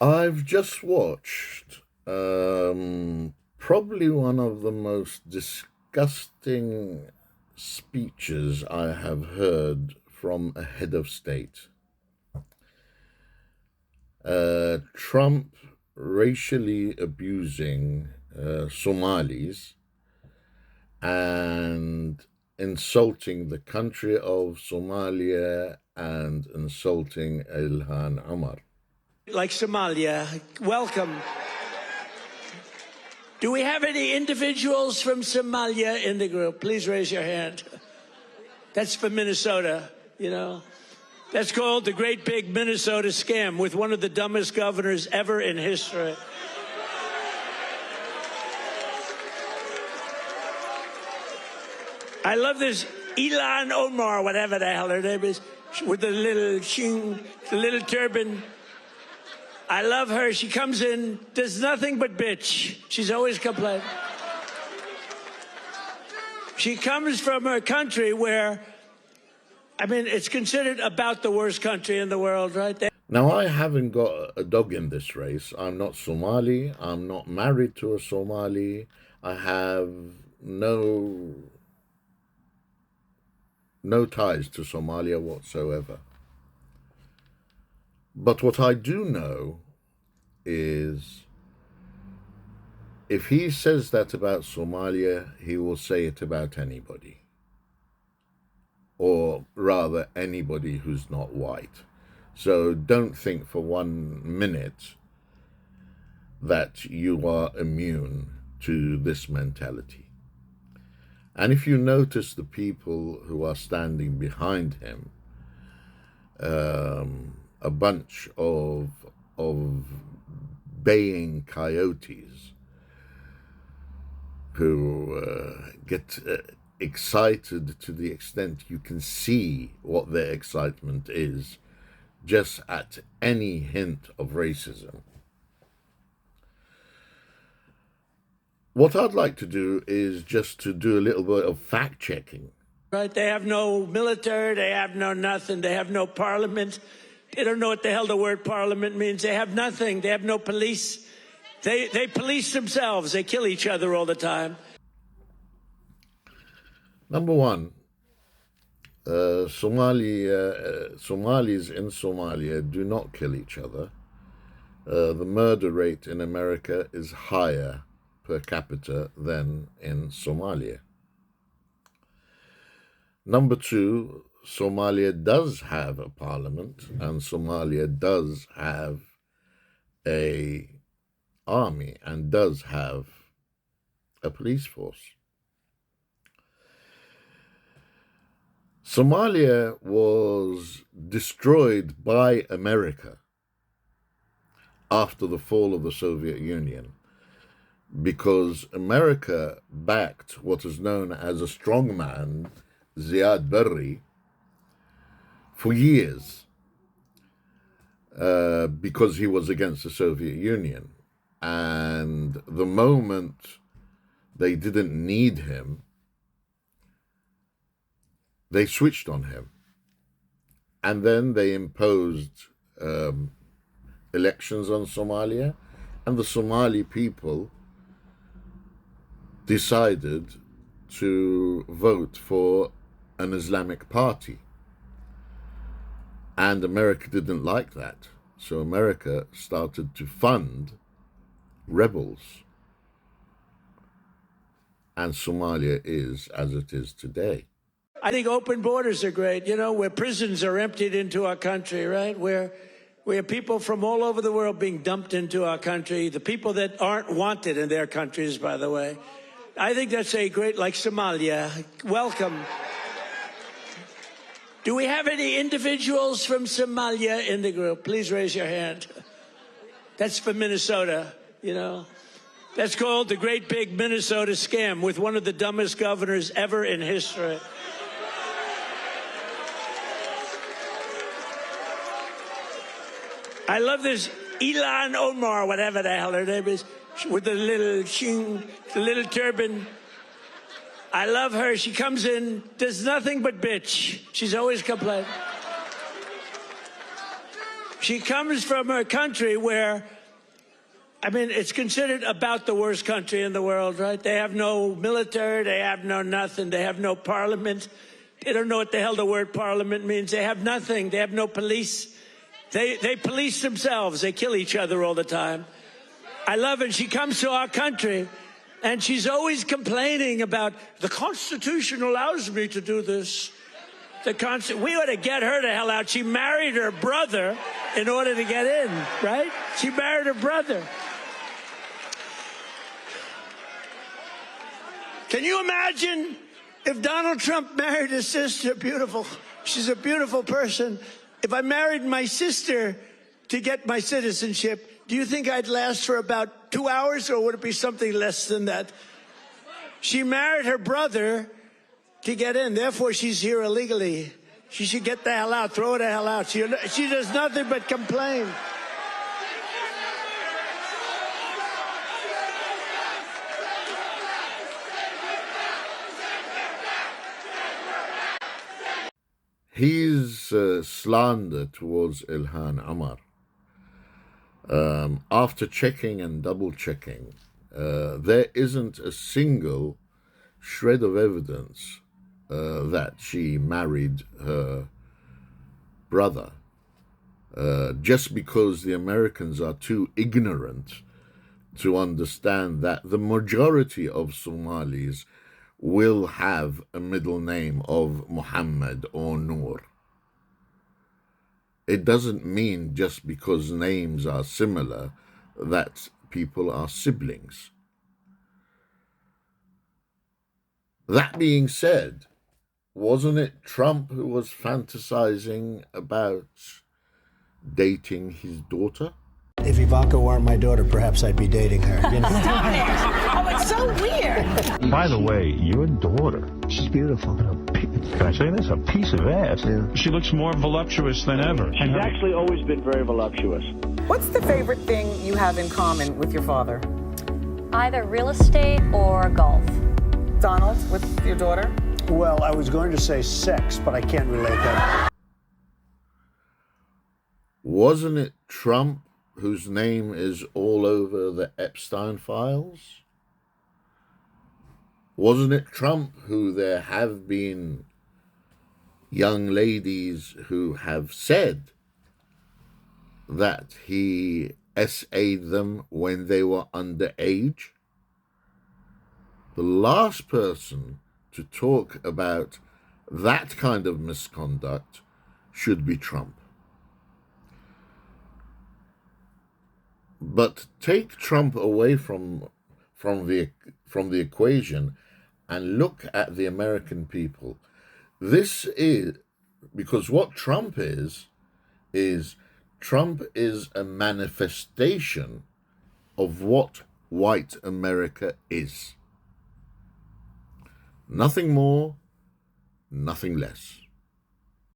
I've just watched probably one of the most disgusting speeches I have heard from a head of state. Trump racially abusing Somalis and insulting the country of Somalia and insulting Ilhan Omar. Like Somalia, welcome. Do we have any individuals from Somalia in the group? Please raise your hand. That's for Minnesota, you know. That's called the Great Big Minnesota Scam with one of the dumbest governors ever in history. I love this Ilhan Omar, whatever the hell her name is, with the little turban. I love her. She comes in, does nothing but bitch. She's always complaining. She comes from a country where, I mean, it's considered about the worst country in the world, right? Now, I haven't got a dog in this race. I'm not Somali. I'm not married to a Somali. I have no ties to Somalia whatsoever. But what I do know is if he says that about Somalia, he will say it about anybody. Or rather, anybody who's not white. So don't think for 1 minute that you are immune to this mentality. And if you notice the people who are standing behind him, a bunch of baying coyotes who get excited to the extent you can see what their excitement is just at any hint of racism. What I'd like to do is just to do a little bit of fact checking. Right? They have no military, they have no nothing, they have no parliament. They don't know what the hell the word parliament means. They have nothing. They have no police. They police themselves. They kill each other all the time. Number one, Somalis in Somalia do not kill each other. The murder rate in America is higher per capita than in Somalia. Number two, Somalia does have a parliament and Somalia does have a army and does have a police force. Somalia was destroyed by America after the fall of the Soviet Union because America backed what is known as a strongman, Ziad Barre, for years because he was against the Soviet Union. And the moment they didn't need him, they switched on him. And then they imposed elections on Somalia, and the Somali people decided to vote for an Islamic party. And America didn't like that. So America started to fund rebels. And Somalia is as it is today. I think open borders are great, you know, where prisons are emptied into our country, right? Where people from all over the world being dumped into our country, the people that aren't wanted in their countries, by the way. I think that's a great, like Somalia, welcome. Do we have any individuals from Somalia in the group? Please raise your hand. That's for Minnesota, you know. That's called the Great Big Minnesota Scam with one of the dumbest governors ever in history. I love this Ilhan Omar, whatever the hell her name is, with the little turban. I love her. She comes in, does nothing but bitch. She's always complaining. She comes from a country where, I mean, it's considered about the worst country in the world, right? They have no military, they have no nothing, they have no parliament. They don't know what the hell the word parliament means. They have nothing. They have no police. They police themselves. They kill each other all the time. I love it. She comes to our country, and she's always complaining about the Constitution allows me to do this. We ought to get her the hell out. She married her brother in order to get in, right? She married her brother. Can you imagine if Donald Trump married his sister? Beautiful. She's a beautiful person. If I married my sister to get my citizenship, do you think I'd last for about 2 hours, or would it be something less than that? She married her brother to get in. Therefore, she's here illegally. She should get the hell out. Throw her the hell out. She does nothing but complain. His slander towards Ilhan Omar, after checking and double checking, there isn't a single shred of evidence that she married her brother, just because the Americans are too ignorant to understand that the majority of Somalis will have a middle name of Muhammad or Noor. It doesn't mean just because names are similar that people are siblings. That being said, wasn't it Trump who was fantasizing about dating his daughter? If Ivanka weren't my daughter, perhaps I'd be dating her. You know? Stop it! Oh, it's so weird. By the way, your daughter, She's beautiful. can I say this? A piece of ass. Yeah. She looks more voluptuous than ever. She's actually always been very voluptuous. What's the favorite thing you have in common with your father? Either real estate or golf. Donald, with your daughter? Well, I was going to say sex, but I can't relate that. Wasn't it Trump whose name is all over the Epstein files? Wasn't it Trump who there have been young ladies who have said that he SA'd them when they were underage? The last person to talk about that kind of misconduct should be Trump. But take Trump away from the equation and look at the American people. This is because what Trump is Trump is a manifestation of what white America is. Nothing more, nothing less.